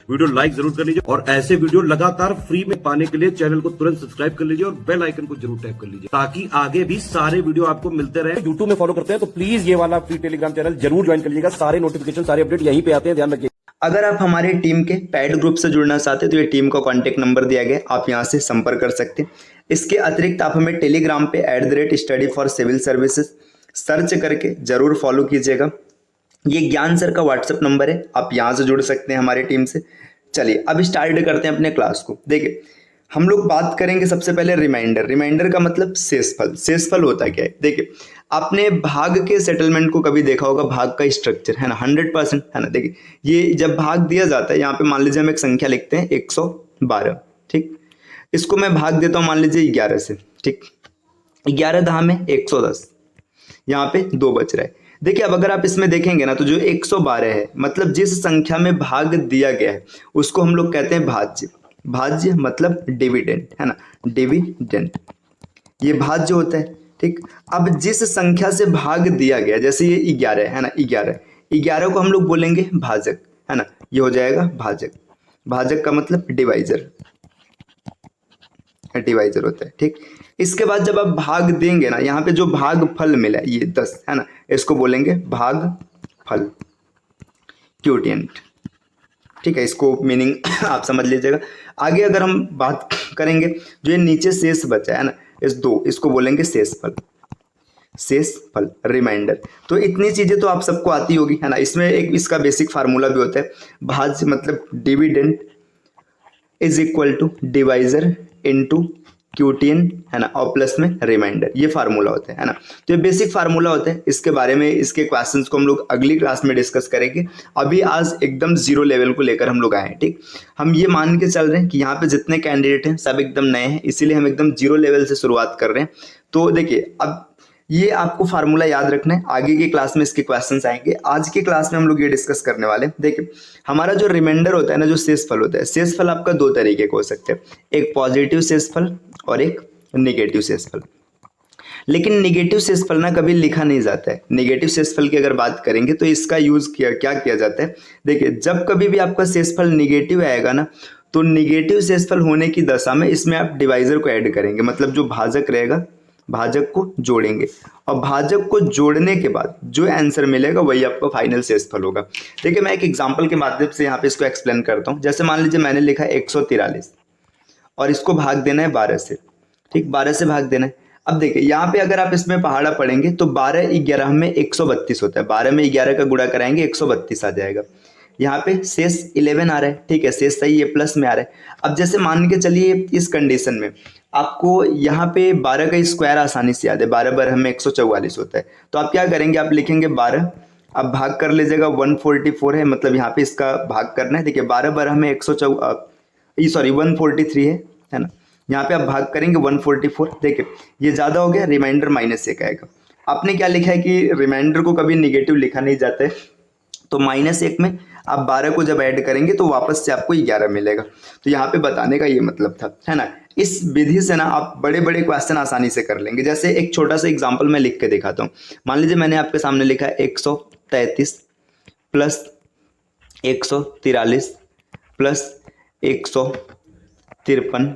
Video like जरूर कर लीजिए और ऐसे वीडियो लगातार फ्री में पाने के लिए चैनल को तुरंत सब्सक्राइब कर लीजिए और बेल आइकन को जरूर टैप कर लीजिए ताकि आगे भी सारे वीडियो आपको मिलते रहे। यूट्यूब में फॉलो करते हैं तो प्लीज ये वाला फ्री टेलीग्राम चैनल जरूर ज्वाइन कर लीजिएगा। सारे नोटिफिकेशन सारे अपडेट यहीं पे आते हैं, ध्यान रखिए। अगर आप हमारे टीम के पेड ग्रुप से जुड़ना चाहते हैं तो ये टीम का कॉन्टैक्ट नंबर दिया गया है, आप यहाँ से संपर्क कर सकते हैं। इसके अतिरिक्त आप हमें टेलीग्राम पे @study for civil services search करके जरूर फॉलो कीजिएगा। ये ज्ञान सर का व्हाट्सएप नंबर है, आप यहाँ से जुड़ सकते हैं हमारी टीम से। चलिए अब स्टार्ट करते हैं अपने क्लास को। देखिए हम लोग बात करेंगे सबसे पहले रिमाइंडर का मतलब शेषफल होता क्या है। देखिए आपने भाग के सेटलमेंट को कभी देखा होगा, भाग का स्ट्रक्चर है ना 100% है ना। देखिए ये जब भाग दिया जाता है, यहाँ पे मान लीजिए हम एक संख्या लिखते हैं 112, ठीक। इसको मैं भाग देता हूँ मान लीजिए 11 से, ठीक। 11 दहा में 110, यहाँ पे 2 बच रहा है। देखिए अब अगर आप इसमें देखेंगे ना तो जो 112 है मतलब जिस संख्या में भाग दिया गया है उसको हम लोग कहते हैं भाज्य मतलब डिविडेंड है ना, डिविडेंड ये भाज्य होता है, ठीक। अब जिस संख्या से भाग दिया गया, जैसे ये 11 है ना, 11 को हम लोग बोलेंगे भाजक है ना, ये हो जाएगा भाजक का मतलब डिवाइजर होता है, ठीक। इसके बाद जब आप भाग देंगे ना, यहाँ पे जो भाग फल मिला है ये 10 है ना, इसको बोलेंगे भाग फल क्वोटिएंट, ठीक है। इसको मीनिंग आप समझ लीजिएगा। आगे अगर हम बात करेंगे जो ये नीचे शेष बचा है ना, इसको बोलेंगे शेषफल रिमाइंडर। तो इतनी चीजें तो आप सबको आती होगी है ना। इसमें एक इसका बेसिक फार्मूला भी होता है, भाज्य मतलब dividend is equal to divisor into quotient है ना, और प्लस में रिमाइंडर, ये फार्मूला होता है ना। तो ये बेसिक फार्मूला होता है। इसके बारे में इसके क्वेश्चंस को हम लोग अगली क्लास में डिस्कस करेंगे। अभी आज एकदम 0 लेवल को लेकर हम लोग आए हैं, ठीक। हम ये मान के चल रहे हैं कि यहाँ पे जितने कैंडिडेट हैं सब एकदम नए हैं, इसीलिए हम एकदम 0 लेवल से शुरुआत कर रहे हैं। तो देखिए अब ये आपको फार्मूला याद रखना है, आगे की क्लास में इसके क्वेश्चंस आएंगे। आज की क्लास में हम लोग ये डिस्कस करने वाले हैं। देखिए हमारा जो रिमाइंडर होता है ना, जो शेषफल होता है, शेषफल आपका 2 तरीके का हो सकते हैं, एक पॉजिटिव शेषफल और एक नेगेटिव शेषफल। लेकिन नेगेटिव शेषफल ना कभी लिखा नहीं जाता है। नेगेटिव शेषफल की अगर बात करेंगे तो इसका यूज क्या किया जाता है। देखिए जब कभी भी आपका शेषफल निगेटिव आएगा ना, तो निगेटिव शेषफल होने की दशा में इसमें आप डिवाइजर को ऐड करेंगे, मतलब जो भाजक रहेगा भाजक को जोड़ेंगे, और भाजक को जोड़ने के बाद जो आंसर मिलेगा वही आपका फाइनल शेषफल होगा। देखिए मैं एक एग्जांपल के माध्यम से यहाँ पे इसको एक्सप्लेन करता हूँ। जैसे मान लीजिए मैंने लिखा 143 और इसको भाग देना है 12 से, ठीक। 12 से भाग देना है। अब देखिए यहाँ पे अगर आप इसमें पहाड़ा पढ़ेंगे तो 12 11 में 132 होता है, 12 में 11 का गुणा कराएंगे 132 आ जाएगा। यहाँ पे शेष 11 आ रहा है, ठीक है, शेष सही है, प्लस में आ रहा है। अब जैसे मान के चलिए इस कंडीशन में आपको यहाँ पे 12 का स्क्वायर आसानी से याद है, 12 बार हमें 144 होता है। तो आप क्या करेंगे, आप लिखेंगे 12, अब भाग कर लीजिएगा 144 है, मतलब यहाँ पे इसका भाग करना है। देखिए 12 बार हमें 143 है ना, यहाँ पे आप भाग करेंगे 144। देखिए ये ज़्यादा हो गया, रिमाइंडर -1 आएगा। आपने क्या लिखा है कि रिमाइंडर को कभी निगेटिव लिखा नहीं जाता है, तो -1 में आप 12 को जब ऐड करेंगे तो वापस से आपको 11 मिलेगा। तो यहाँ पे बताने का ये मतलब था, है ना। इस विधि से ना आप बड़े बड़े क्वेश्चन आसानी से कर लेंगे। जैसे एक छोटा सा एग्जांपल मैं लिख के दिखाता हूँ। मान लीजिए मैंने आपके सामने लिखा है 133 प्लस 143 प्लस 153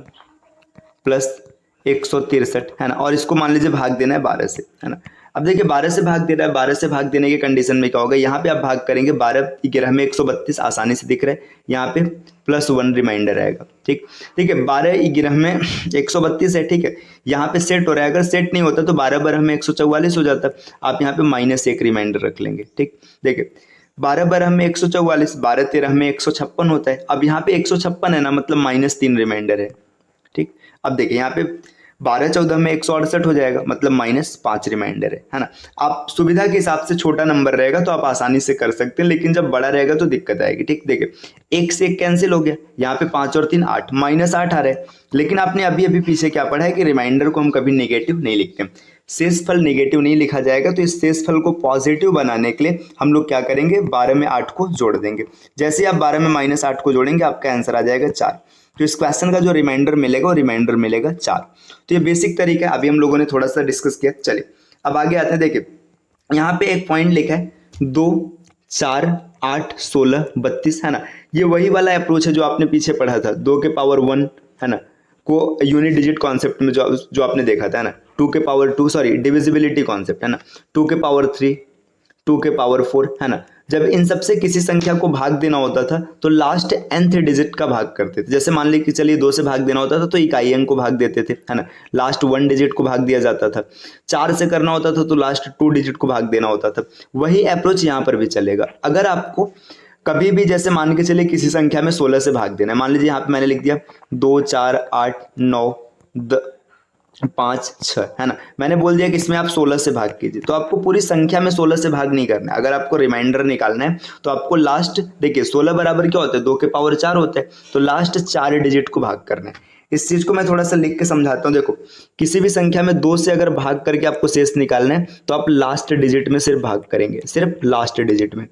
प्लस 163 है ना, और इसको मान लीजिए भाग देना है 12 से, है ना। अब देखिए 12 से भाग दे रहा है, 12 से भाग देने के कंडीशन में क्या होगा, यहाँ पे आप भाग करेंगे 12 11 में 132 आसानी से दिख रहा है, यहाँ पे +1 रिमाइंडर आएगा, ठीक। ठीक है 12 11 में 132 है, ठीक है, यहाँ पे सेट हो रहा है। अगर सेट नहीं होता तो 12 बार हमें 144 हो जाता, आप यहाँ पे -1 रिमाइंडर रख लेंगे, ठीक। देखिए 12 बार हमें 144, 12 13 में 156 होता है। अब यहाँ पे 156 है ना, मतलब -3 रिमाइंडर है, ठीक। अब देखिए यहाँ पे 12 14 में 168 हो जाएगा, मतलब -5 रिमाइंडर है ना। आप सुविधा के हिसाब से छोटा नंबर रहेगा तो आप आसानी से कर सकते हैं, लेकिन जब बड़ा रहेगा तो दिक्कत आएगी, ठीक। देखिए 1 से 1 कैंसिल हो गया, यहाँ पे 5 और 3 8, -8 आ रहा है। लेकिन आपने अभी अभी पीछे क्या पढ़ा है कि रिमाइंडर को हम कभी नेगेटिव नहीं लिखते, शेषफल नेगेटिव नहीं लिखा जाएगा। तो इस शेषफल को पॉजिटिव बनाने के लिए हम लोग क्या करेंगे, 12 में 8 को जोड़ देंगे। जैसे आप 12 में -8 को जोड़ेंगे आपका आंसर आ जाएगा 4। तो इस क्वेश्चन का जो रिमाइंडर मिलेगा वो रिमाइंडर मिलेगा 4। तो ये बेसिक तरीका है, अभी हम लोगों ने थोड़ा सा डिस्कस किया। चलिए अब आगे आते हैं। देखिए यहाँ पे एक पॉइंट लिखा है 2 4 8 16 32 है ना, ये वही वाला अप्रोच है जो आपने पीछे पढ़ा था, 2 के पावर 1 है ना को यूनिट डिजिट कॉन्सेप्ट में जो आपने देखा था ना, 2 के पावर 2 सॉरी डिविजिबिलिटी कॉन्सेप्ट है ना, 2 के पावर 3, 2 के पावर 4 है ना। जब इन सबसे किसी संख्या को भाग देना होता था तो लास्ट nth डिजिट का भाग करते थे। जैसे मान लीजिए कि चलिए 2 से भाग देना होता था तो इकाई अंक को भाग देते थे है ना, लास्ट 1 डिजिट को भाग दिया जाता था। 4 से करना होता था तो लास्ट 2 डिजिट को भाग देना होता था। वही अप्रोच यहाँ पर भी चलेगा। अगर आपको कभी भी जैसे मान के चलिए किसी संख्या में 16 से भाग देना है, मान लीजिए यहाँ पे मैंने लिख दिया 2 4 8 9 5 6 है ना, मैंने बोल दिया कि इसमें आप 16 से भाग कीजिए। तो आपको पूरी संख्या में 16 से भाग नहीं करना है। अगर आपको रिमाइंडर निकालना है तो आपको लास्ट देखिए 16 बराबर क्या होता है, 2 के पावर 4 होता है, तो लास्ट 4 डिजिट को भाग करना है। इस चीज को मैं थोड़ा सा लिख के समझाता हूँ। देखो किसी भी संख्या में 2 से अगर भाग करके आपको शेष निकालना है तो आप लास्ट डिजिट में सिर्फ भाग करेंगे, सिर्फ लास्ट डिजिट में।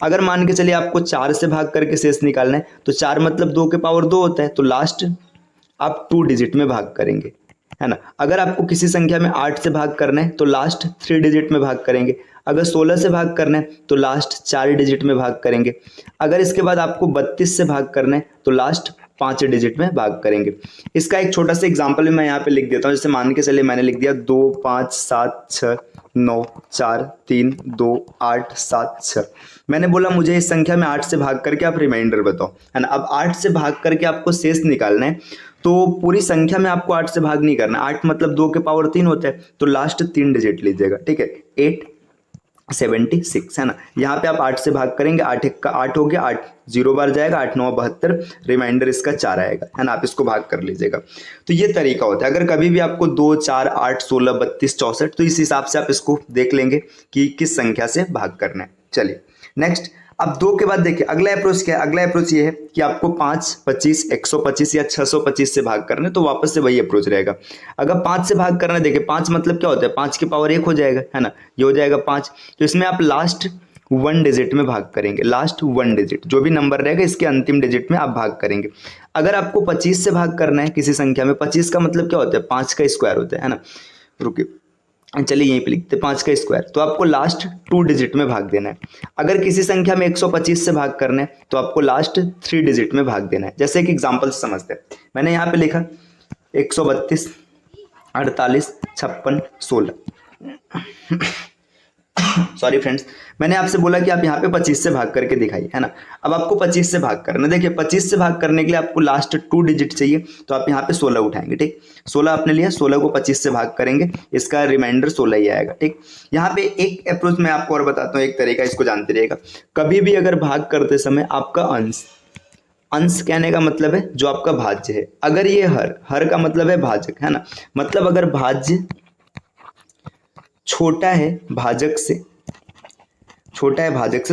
अगर मान के चलिए आपको 4 से भाग करके शेष निकालना है तो 4 मतलब 2 के पावर 2 होता है, तो लास्ट आप 2 डिजिट में भाग करेंगे है ना। अगर आपको किसी संख्या में 8 से भाग करना है तो लास्ट 3 डिजिट में भाग करेंगे। अगर 16 से भाग करना है तो लास्ट 4 डिजिट में भाग करेंगे। अगर इसके बाद आपको 32 से भाग करना है तो लास्ट 5 डिजिट में भाग करेंगे। इसका एक छोटा सा एग्जांपल भी मैं यहाँ पे लिख देता हूँ। जैसे मान के चलिए मैंने लिख दिया 2 5 7 6 9 4 3 2 8 7 6। मैंने बोला मुझे इस संख्या में 8 से भाग करके आप रिमाइंडर बताओ है ना। अब 8 से भाग करके आपको शेष निकालना है तो पूरी संख्या में आपको 8 से भाग नहीं करना। 8 मतलब 2 के पावर 3 होता है, तो लास्ट 3 डिजिट लीजिएगा, ठीक है। 876 है ना। यहाँ पे आप 8 से भाग करेंगे, 8 1 का 8 हो गया, 8 0 बार जाएगा, 8 9 72, रिमाइंडर इसका 4 आएगा है ना। आप इसको भाग कर लीजिएगा। तो ये तरीका होता है। अगर कभी भी आपको 2 4 8 16 32 64 तो इस हिसाब से आप इसको देख लेंगे कि किस संख्या से भाग करना है। चलिए नेक्स्ट, अब 2 के बाद देखिए अगला अप्रोच क्या है। अगला अप्रोच ये है कि आपको 5 25 125 या 625 से भाग करना है, तो वापस से वही अप्रोच रहेगा। अगर 5 से भाग करना है, देखिए 5 मतलब क्या होता है, 5 के पावर 1 हो जाएगा है ना, ये हो जाएगा 5। तो इसमें आप लास्ट 1 डिजिट में भाग करेंगे, लास्ट 1 डिजिट जो भी नंबर रहेगा इसके अंतिम डिजिट में आप भाग करेंगे। अगर आपको 25 से भाग करना है किसी संख्या में, 25 का मतलब क्या होता है, 5 का स्क्वायर होता है ना। रुकिए चलिए यहीं पे लिखते हैं 5 का स्क्वायर, तो आपको लास्ट 2 डिजिट में भाग देना है। अगर किसी संख्या में 125 से भाग करना है तो आपको लास्ट 3 डिजिट में भाग देना है। जैसे एक एग्जांपल से समझते हैं। मैंने यहाँ पे लिखा 132 48 56 16 सॉरी फ्रेंड्स, मैंने आपसे बोला कि आप यहाँ पे 25 से भाग करके दिखाइए है ना। अब आपको 25 से भाग करना है। देखिए 25 से भाग करने के लिए आपको लास्ट 2 डिजिट चाहिए, तो आप यहाँ पे 16 उठाएंगे, ठीक। 16 आपने लिया, 16 को 25 से भाग करेंगे, इसका रिमाइंडर 16 ही आएगा, ठीक। यहाँ पे एक अप्रोच मैं आपको और बताता हूँ, एक तरीका, इसको जानते रहिएगा। कभी भी अगर भाग करते समय आपका अंश कहने का मतलब है जो आपका भाज्य है। अगर ये हर का मतलब है भाजक है ना, मतलब अगर भाज्य छोटा है भाजक से,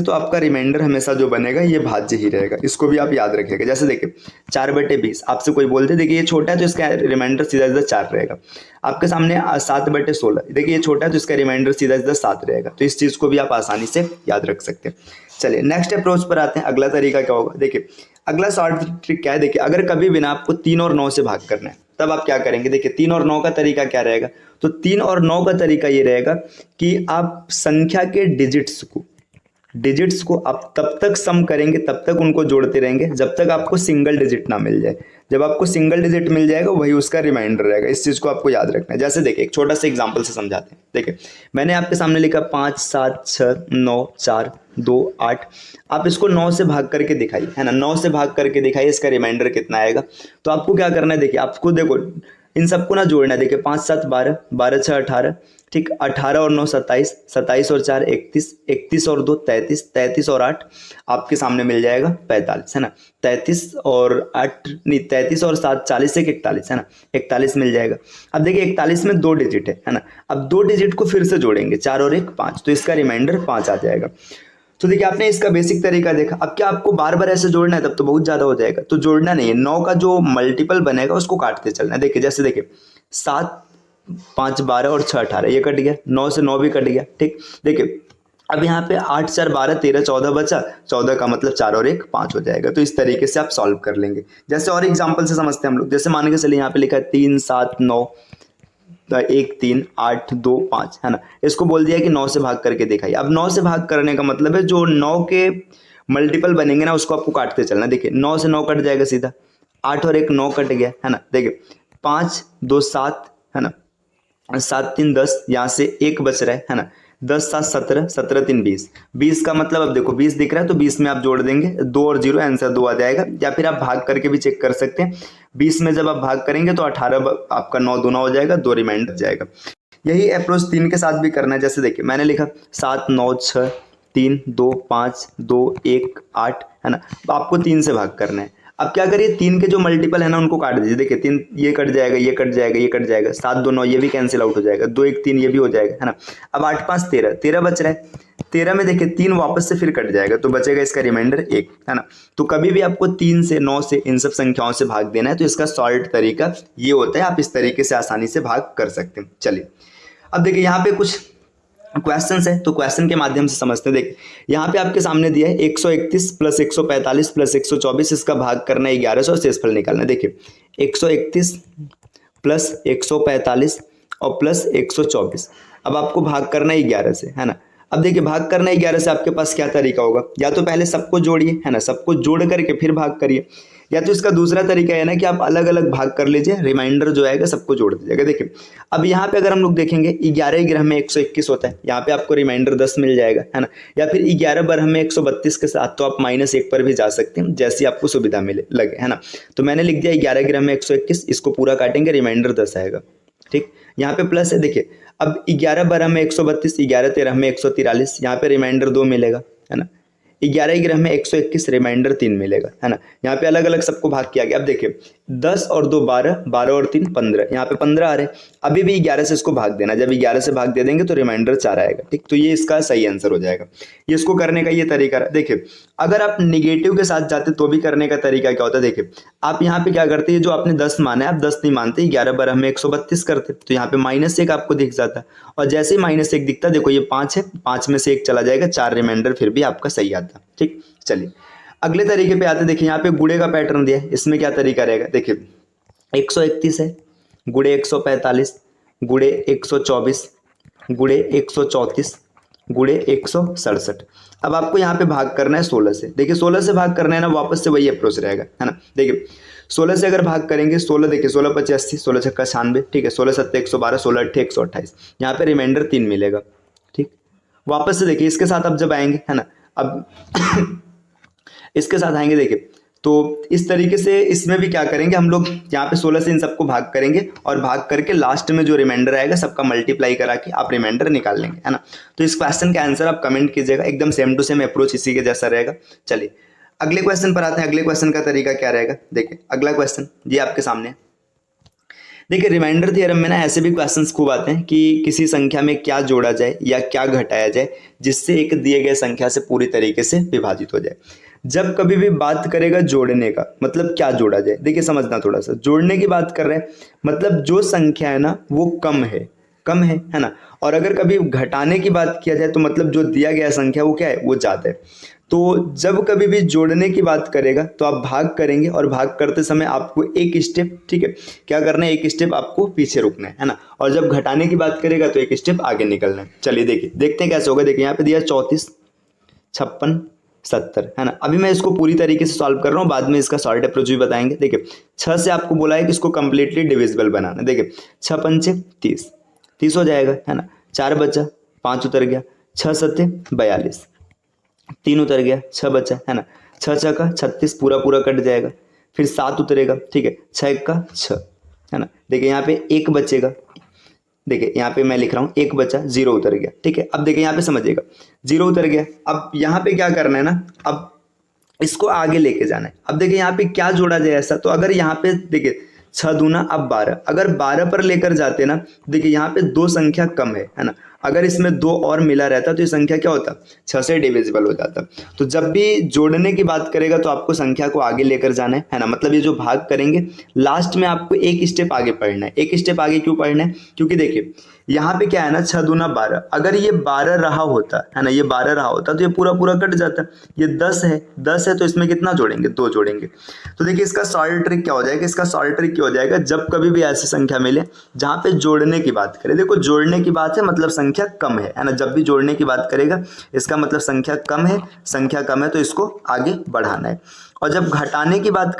तो आपका रिमाइंडर हमेशा जो बनेगा ये भाज्य ही रहेगा। इसको भी आप याद रखिएगा। जैसे देखिए 4/20, आपसे कोई बोलते देखिए ये छोटा है तो इसका रिमाइंडर सीधा सीधा 4 रहेगा। आपके सामने 7/16, देखिए ये छोटा है तो इसका रिमाइंडर सीधा सीधा 7 रहेगा। तो इस चीज को भी आप आसानी से याद रख सकते हैं। चलिए नेक्स्ट अप्रोच पर आते हैं। अगला तरीका क्या होगा, देखिए अगला शॉर्ट ट्रिक क्या है। देखिए अगर कभी भी ना आपको 3 और 9 से भाग करना है तब आप क्या करेंगे। देखिए 3 और 9 का तरीका क्या रहेगा, तो 3 और 9 का तरीका ये रहेगा कि आप संख्या के डिजिट्स को आप तब तक सम करेंगे, तब तक उनको जोड़ते रहेंगे जब तक आपको सिंगल डिजिट ना मिल जाए। जब आपको सिंगल डिजिट मिल जाएगा वही उसका रिमाइंडर रहेगा। इस चीज को आपको याद रखना है। जैसे देखिए एक छोटा सा एग्जांपल से समझाते हैं। देखिए मैंने आपके सामने लिखा 5 7 6 9 4 2 8। आप इसको 9 से भाग करके दिखाइए है ना, 9 से भाग करके दिखाइए, इसका रिमाइंडर कितना आएगा। तो आपको क्या करना है, देखिए आपको देखो इन सबको ना जोड़ना है। देखिए 5 7 12, 12 6 18, ठीक। 18 और 9 27, 27 और 4 31, 31 और 2 33, 33 और 8 आपके सामने मिल जाएगा 45 है ना। 33 और 8 नहीं, 33 और 7 40 से 41 है ना, 41 मिल जाएगा। अब देखिए 41 में 2 डिजिट है ना। अब 2 डिजिट को फिर से जोड़ेंगे, 4 और 1 5, तो इसका रिमाइंडर 5 आ जाएगा। तो देखिए आपने इसका बेसिक तरीका देखा। अब क्या आपको बार बार ऐसे जोड़ना है, तब तो बहुत ज्यादा हो जाएगा, तो जोड़ना नहीं है। 9 का जो मल्टीपल बनेगा उसको काटते चलना है। देखिए जैसे देखिए 7 5 12 और 6 18, ये कट गया, 9 से 9 भी कट गया, ठीक। देखिए अब यहाँ पे 8 4 12 13 14 बचा, 14 का मतलब 4 और 1 5 हो जाएगा। तो इस तरीके से आप सॉल्व कर लेंगे। जैसे और एग्जांपल से समझते हैं हम लोग। जैसे मान के चलिए यहाँ पे लिखा है 3 7 9 1 3 8 2 5 है ना। इसको बोल दिया कि 9 से भाग करके दिखाइए। अब 9 से भाग करने का मतलब है जो 9 के मल्टीपल बनेंगे ना उसको आपको काटते चलना। देखिए 9 से 9 कट जाएगा सीधा, 8 और 1 9 कट गया है ना। देखिए 5 2 7 है ना, 7 3 10, यहाँ से 1 बच रहा है ना, 10 7 17, 17 3 20, 20 का मतलब अब देखो 20 दिख रहा है तो 20 में आप जोड़ देंगे 2 और 0, आंसर 2 आ जाएगा। या फिर आप भाग करके भी चेक कर सकते हैं, 20 में जब आप भाग करेंगे तो 18 आपका 9 दूना हो जाएगा, 2 रिमाइंडर जाएगा। यही अप्रोच 3 के साथ भी करना है। जैसे देखिए मैंने लिखा 7 9 6 3 2 5 2 1 8 है ना, तो आपको 3 से भाग करना है। अब क्या करिए 3 के जो मल्टीपल है ना उनको काट दीजिए। देखिए 3 ये कट जाएगा, ये कट जाएगा, ये कट जाएगा, 7 2 9 ये भी कैंसिल आउट हो जाएगा, 2 1 3 ये भी हो जाएगा है ना। अब 8 5 13, 13 बच रहा है, 13 में देखिए 3 वापस से फिर कट जाएगा तो बचेगा इसका रिमाइंडर 1 है ना। तो कभी भी आपको 3 से 9 से इन सब संख्याओं से भाग देना है तो इसका सॉल्ट तरीका ये होता है, आप इस तरीके से आसानी से भाग कर सकते हैं। चलिए अब देखिए यहाँ पे कुछ क्वेश्चंस है तो क्वेश्चन के माध्यम से समझते हैं। देखिए यहाँ पे आपके सामने दिया है 131 प्लस 145 प्लस 124, इसका भाग करना है 1100 और शेषफल निकालना है। देखिए 131 प्लस 145 और प्लस 124, अब आपको भाग करना है 11 से है ना। अब देखिए भाग करना है 11 से, आपके पास क्या तरीका होगा, या तो पहले सबको जोड़िए है ना, सबको जोड़ करके फिर भाग करिए, या तो इसका दूसरा तरीका है ना कि आप अलग अलग भाग कर लीजिए, रिमाइंडर जो आएगा सबको जोड़ दीजिएगा। देखिए अब यहाँ पे अगर हम लोग देखेंगे 11 ग्रह में 121 होता है, यहाँ पे आपको रिमाइंडर 10 मिल जाएगा है ना। या फिर 11 बरह में 132 के साथ तो आप -1 पर भी जा सकते हैं, जैसी आपको सुविधा मिले लगे है ना। तो मैंने लिख दिया 11 ग्रह में 121, इसको पूरा काटेंगे रिमाइंडर 10 आएगा। ठीक, यहाँ पे प्लस है। देखिए अब 11 12 में 132, 11 13 में 143, यहाँ पे रिमाइंडर 2 मिलेगा है ना। 11 ग्रह में 121, रिमाइंडर 3 मिलेगा है ना। यहाँ पे अलग अलग सबको भाग किया गया। अब देखिए 10 और 2 12, 12 और 3 15, यहाँ पे 15 आ रहे हैं, अभी भी 11 से इसको भाग देना, जब 11 से भाग दे देंगे तो रिमाइंडर 4 आएगा। ठीक, तो ये इसका सही आंसर हो जाएगा। ये इसको करने का ये तरीका रहा। देखिए अगर आप निगेटिव के साथ जाते तो भी करने का तरीका क्या होता है, देखिए आप यहाँ पे क्या करते हैं, जो आपने 10 माना है आप 10 नहीं मानते, 11 12 में 132 करते तो यहाँ पे -1 आपको दिख जाता है, और जैसे ही -1 दिखता देखो ये 5 है, 5 में से 1 चला जाएगा, 4 रिमाइंडर फिर भी आपका सही आता। ठीक, चलिए अगले तरीके पे आते। देखिए यहाँ पे गुणे का पैटर्न दिया है, इसमें क्या तरीका रहेगा। देखिए 131 है, गुणे 145, गुणे 124, गुणे 134, गुणे 167। अब आपको यहाँ पे भाग करना है 16 से। देखिए 16 से भाग करना है ना, वापस से वही अप्रोच रहेगा है ना। देखिए 16 से अगर भाग करेंगे, 16 देखिए 16 5 80, 16 छक्का 96, ठीक है, 16 7 112, 16 8 128, यहाँ पे रिमाइंडर 3 मिलेगा। ठीक, वापस से देखिए इसके साथ अब जब आएंगे है ना, अब इसके साथ आएंगे देखिए तो इस तरीके से इसमें भी क्या करेंगे हम लोग, यहाँ पे 16 से इन सबको भाग करेंगे और भाग करके लास्ट में जो रिमाइंडर आएगा सबका मल्टीप्लाई करा के आप रिमाइंडर निकाल लेंगे है ना। तो इस क्वेश्चन का आंसर आप कमेंट कीजिएगा, एकदम सेम टू सेम अप्रोच इसी के जैसा रहेगा। चलिए अगले क्वेश्चन पर आते हैं। अगले क्वेश्चन का तरीका क्या रहेगा, देखिए अगला क्वेश्चन ये आपके सामने है। देखिए रिमाइंडर थ्योरम में ना ऐसे भी क्वेश्चंस खूब आते हैं कि किसी संख्या में क्या जोड़ा जाए या क्या घटाया जाए जिससे एक दिए गए संख्या से पूरी तरीके से विभाजित हो जाए। जब कभी भी बात करेगा जोड़ने का, मतलब क्या जोड़ा जाए, देखिए समझना थोड़ा सा, जोड़ने की बात कर रहे हैं मतलब जो संख्या है ना वो कम है ना। और अगर कभी घटाने की बात किया जाए तो मतलब जो दिया गया संख्या वो क्या है, वो ज़्यादा है। तो जब कभी भी जोड़ने की बात करेगा तो आप भाग करेंगे और भाग करते समय आपको एक स्टेप, ठीक है, क्या करना है, एक स्टेप आपको पीछे रुकना है ना। और जब घटाने की बात करेगा तो एक स्टेप आगे निकलना है। चलिए देखिए देखते हैं कैसे होगा। देखिए यहाँ पे दिया 34 56 70 है ना। अभी मैं इसको पूरी तरीके से सॉल्व कर रहा हूँ, बाद में इसका सॉल्ट अप्रोच भी बताएंगे। देखिए 6 से आपको बोला है कि इसको कंप्लीटली डिविजिबल बनाना। देखिए 6 पंचे 30, 30 हो जाएगा है ना। 4 बचा, 5 उतर गया, 6 सत्ते 42, 3 उतर गया, 6 बचा है ना। 6 6 का 36 पूरा पूरा कट जाएगा, फिर 7 उतरेगा, ठीक है, 6 का 6 है ना। देखिए यहाँ पे 1 बचेगा, देखिए यहाँ पे मैं लिख रहा हूँ 1 बचा, 0 उतर गया, ठीक है। अब देखिए यहाँ पे समझिएगा 0 उतर गया। अब यहाँ पे क्या करना है ना, अब इसको आगे लेके जाना है। अब देखिए यहाँ पे क्या जोड़ा जाए ऐसा, तो अगर यहाँ पे देखिए 6 दूना अब 12, अगर 12 पर लेकर जाते ना, देखिए यहाँ पे 2 संख्या कम है ना। अगर इसमें 2 और मिला रहता तो ये संख्या क्या होता, 6 से डिविजिबल हो जाता। तो जब भी जोड़ने की बात करेगा तो आपको संख्या को आगे लेकर जाना है ना। मतलब ये जो भाग करेंगे लास्ट में आपको एक स्टेप आगे पढ़ना है। एक स्टेप आगे क्यों पढ़ना है, क्योंकि देखिए यहाँ पे क्या है ना 6 दूना 12, अगर ये 12 रहा होता है ना, ये 12 रहा होता तो ये पूरा पूरा कट जाता। ये 10 है तो इसमें कितना जोड़ेंगे, 2 जोड़ेंगे। तो देखिए इसका सॉल्व ट्रिक क्या हो जाएगा, इसका सॉल्व ट्रिक क्या हो जाएगा, जब कभी भी ऐसी संख्या मिले जहाँ पे जोड़ने की बात करें, देखो जोड़ने की बात है मतलब संख्या कम है ना, जब भी जोड़ने की बात करेगा इसका मतलब संख्या कम है, संख्या कम है तो इसको आगे बढ़ाना है। और जब घटाने की बात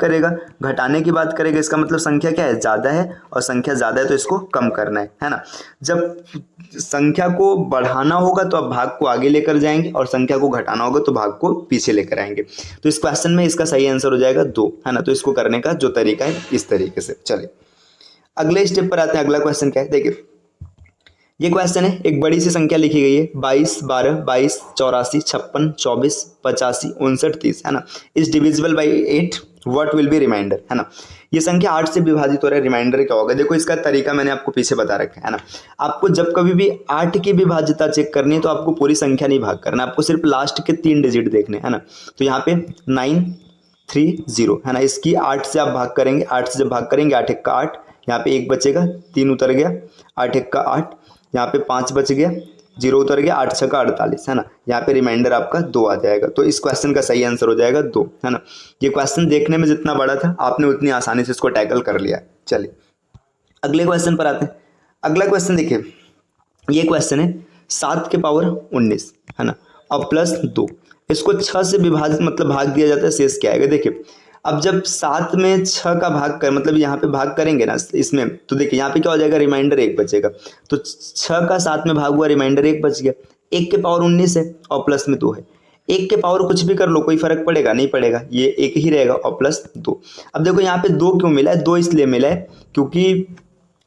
करेगा इसका मतलब संख्या क्या है, ज़्यादा है, और संख्या ज़्यादा है तो इसको कम करना है ना। जब संख्या को बढ़ाना होगा तो आप भाग को आगे लेकर जाएंगे, और संख्या को घटाना होगा तो भाग को पीछे लेकर आएंगे। तो इस क्वेश्चन में इसका सही आंसर हो जाएगा 2, है ना। तो इसको करने का जो तरीका है इस तरीके से। चलिए अगले स्टेप पर आते हैं। अगला क्वेश्चन क्या है, देखिए ये क्वेश्चन है, एक बड़ी सी संख्या लिखी गई है 22, 12, 22, 84, 56, 24, 85, 59, 30, है ना। Is divisible by 8, what will be remainder, है ना। ये संख्या 8 से विभाजित हो रहा है, रिमाइंडर क्या होगा। देखो इसका तरीका मैंने आपको पीछे बता रखा है ना। आपको जब कभी भी 8 की विभाज्यता चेक करनी है तो आपको पूरी संख्या नहीं भाग करना, आपको सिर्फ लास्ट के 3 डिजिट देखने, है ना। तो यहाँ पे 930, है ना, इसकी 8 से आप भाग करेंगे, 8 से जब भाग करेंगे 8 1 का 8, यहाँ पे 1 बचेगा, 3 उतर गया, 8 1 का 8, यहाँ पे 5 बच गया, 0 उतर गया, 8 6 का 48, है ना। यहाँ पे रिमाइंडर आपका 2 आ जाएगा। तो इस क्वेश्चन का सही आंसर हो जाएगा 2, है ना। ये क्वेश्चन देखने में जितना बड़ा था आपने उतनी आसानी से इसको टैकल कर लिया। चलिए अगले क्वेश्चन पर आते हैं। अगला क्वेश्चन देखिए, ये क्वेश्चन है 7 के पावर 19, है ना, और प्लस 2, इसको 6 से विभाजित मतलब भाग दिया जाता है, शेष क्या आएगा। देखिए अब जब 7 में 6 का भाग कर मतलब यहाँ पे भाग करेंगे ना इसमें, तो देखिए यहाँ पे क्या हो जाएगा, रिमाइंडर 1 बचेगा। तो 6 का 7 में भाग हुआ, रिमाइंडर 1 बच गया। 1 के पावर 19 है और प्लस में 2 है। 1 के पावर कुछ भी कर लो कोई फर्क पड़ेगा नहीं पड़ेगा, ये 1 ही रहेगा और प्लस 2। अब देखो यहाँ पे 2 क्यों मिला है, 2 इसलिए मिला है क्योंकि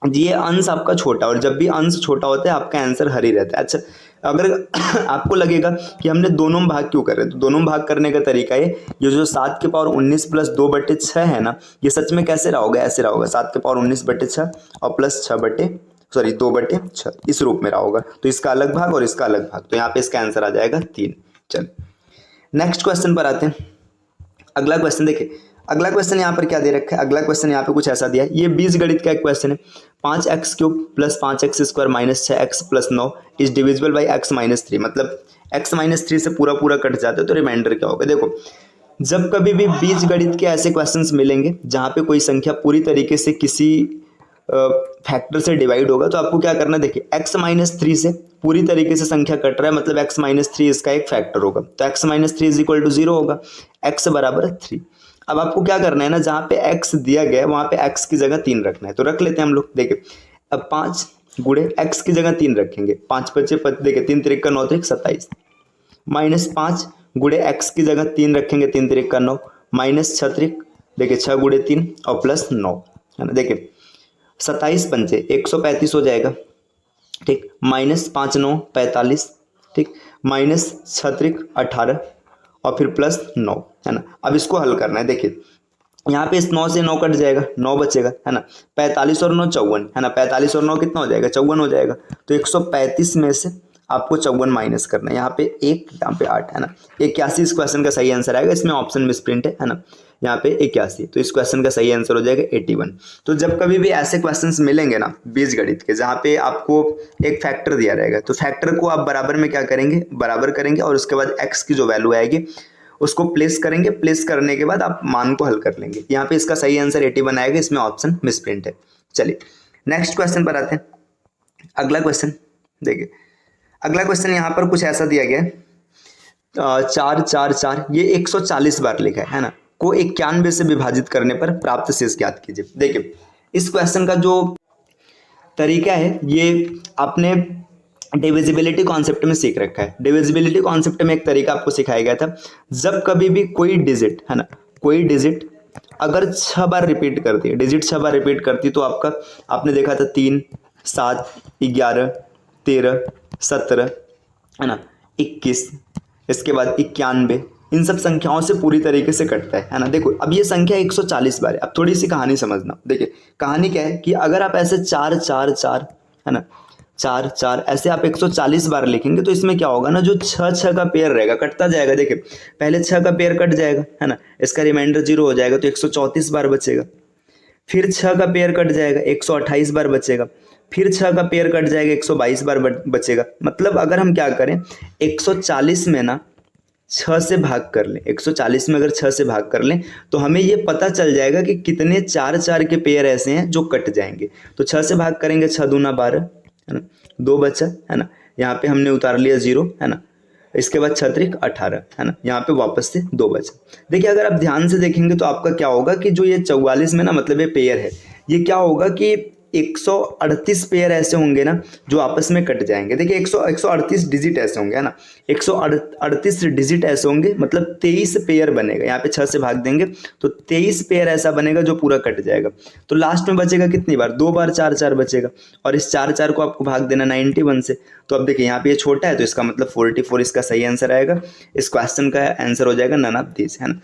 ये अंश आपका छोटा, और जब भी अंश छोटा होता है आपका आंसर हर ही रहता है। अच्छा अगर आपको लगेगा कि हमने दोनों में भाग क्यों कर रहे हैं, तो दोनों में भाग करने का तरीका है, ये जो 7 के पावर 19 प्लस 2/6 है ना, ये सच में कैसे रहा होगा, ऐसे रहा होगा 7 के पावर 19/6 और प्लस 2/6 इस रूप में रहा होगा। तो इसका अलग भाग और इसका अलग भाग, तो यहाँ पे इसका आंसर आ जाएगा 3। चल नेक्स्ट क्वेश्चन पर आते हैं। अगला क्वेश्चन देखिए, अगला क्वेश्चन यहाँ पर क्या दे रखा है, अगला क्वेश्चन यहाँ पे कुछ ऐसा दिया है, ये बीजगणित का एक क्वेश्चन है। 5x³ plus 5x² minus 6x plus 9 is divisible by x minus 3, मतलब x माइनस 3 से पूरा पूरा कट जाता है तो रिमाइंडर क्या होगा। देखो जब कभी भी बीजगणित के ऐसे क्वेश्चंस मिलेंगे जहाँ पे कोई संख्या पूरी तरीके से किसी फैक्टर से डिवाइड होगा तो आपको क्या करना है, देखिए x माइनस 3 से पूरी तरीके से संख्या कट रहा है मतलब x माइनस 3 इसका एक फैक्टर होगा, तो x minus 3 is equal to 0 होगा, x बराबर 3। अब आपको क्या करना है ना, जहाँ पे x दिया गया है वहाँ पे x की जगह 3 रखना है, तो रख लेते हैं हम लोग। देखिए अब 5 गुणे x की जगह 3 रखेंगे, 5 बचे देखिए 3 3 का 9 27, माइनस 5 गुणे x की जगह 3 रखेंगे, 3 3 का 9 माइनस 6 देखिए 6 गुणे 3 और प्लस 9, है ना। देखिए 27 पंचे 135 हो जाएगा, ठीक, माइनस 5 9 45, ठीक, माइनस 6 18 और फिर प्लस 9, है ना। अब इसको हल करना है। देखिए यहाँ पे इस 9 से 9 कट जाएगा, 9 बचेगा, है ना। 45 और 9 54, है ना, 45 और 9 कितना हो जाएगा, 54 हो जाएगा। तो 135 में से आपको 54 माइनस करना है, यहाँ पे 1 यहाँ पे 8, है ना। 81 इस क्वेश्चन का सही आंसर आएगा, इसमें ऑप्शन मिसप्रिंट है ना, यहाँ पे 81, तो इस क्वेश्चन का सही आंसर हो जाएगा 81। तो जब कभी भी ऐसे क्वेश्चंस मिलेंगे ना बीजगणित के जहाँ पे आपको एक फैक्टर दिया रहेगा, तो फैक्टर को आप बराबर में क्या करेंगे, बराबर करेंगे और उसके बाद x की जो वैल्यू आएगी उसको प्लेस करेंगे, प्लेस करने के बाद आप मान को हल कर लेंगे। यहाँ पे इसका सही आंसर 81 आएगा, इसमें ऑप्शन मिसप्रिंट है। चलिए नेक्स्ट क्वेश्चन पर आते हैं। अगला क्वेश्चन देखिए, अगला क्वेश्चन यहाँ पर कुछ ऐसा दिया गया है, 4 4 4 ये 140 बार लिखा है ना, को 91 से विभाजित करने पर प्राप्त शेष ज्ञात कीजिए। देखिए इस क्वेश्चन का जो तरीका है ये आपने डिविजिबिलिटी कॉन्सेप्ट में सीख रखा है। डिविजिबिलिटी कॉन्सेप्ट में एक तरीका आपको सिखाया गया था, जब कभी भी कोई डिजिट, है ना, कोई डिजिट अगर 6 बार रिपीट करती है, डिजिट 6 बार रिपीट करती तो आपका आपने देखा था 3 7 11 13 17, है ना, 21, इसके बाद 91, इन सब संख्याओं से पूरी तरीके से कटता है ना। देखो अब ये संख्या 140 बार है। अब थोड़ी सी कहानी समझना। देखिए कहानी क्या है कि अगर आप ऐसे 4 4 4, है ना, 4 4 ऐसे आप 140 बार लिखेंगे तो इसमें क्या होगा ना, जो 6 6 का पेयर रहेगा कटता जाएगा। देखिए पहले 6 का पेयर कट जाएगा, है ना, इसका रिमाइंडर 0 हो जाएगा तो 134 बार बचेगा। फिर 6 का पेयर कट जाएगा, 128 बार बचेगा। फिर 6 का पेयर कट जाएगा, 122 बार बचेगा। मतलब अगर हम क्या करें, 140 में ना 6 से भाग कर लें, 140 में अगर 6 से भाग कर लें तो हमें ये पता चल जाएगा कि कितने 4 के पेयर ऐसे हैं जो कट जाएंगे। तो 6 से भाग करेंगे, 6 दूना 12, है ना, 2 बचा, है ना, यहाँ पे हमने उतार लिया 0, है ना, इसके बाद 6 त्रिक 18, है ना, यहाँ पे वापस से 2 बचा। देखिए अगर आप ध्यान से देखेंगे तो आपका क्या होगा कि जो ये 44 में ना मतलब ये पेयर है, ये क्या होगा कि 138 पेयर ऐसे होंगे ना जो आपस में कट जाएंगे। देखिए 138 डिजिट ऐसे होंगे, है ना, 138 डिजिट ऐसे होंगे, मतलब 23 पेयर बनेगा। यहाँ पे 6 से भाग देंगे तो 23 पेयर ऐसा बनेगा जो पूरा कट जाएगा। तो लास्ट में बचेगा कितनी बार, 2 बार 4 बचेगा, और इस 4 को आपको भाग देना 91 से। तो अब देखिए यहाँ पे ये छोटा है तो इसका मतलब 44 इसका सही आंसर आएगा। इस क्वेश्चन का आंसर हो जाएगा नन ऑफ दिस, है ना।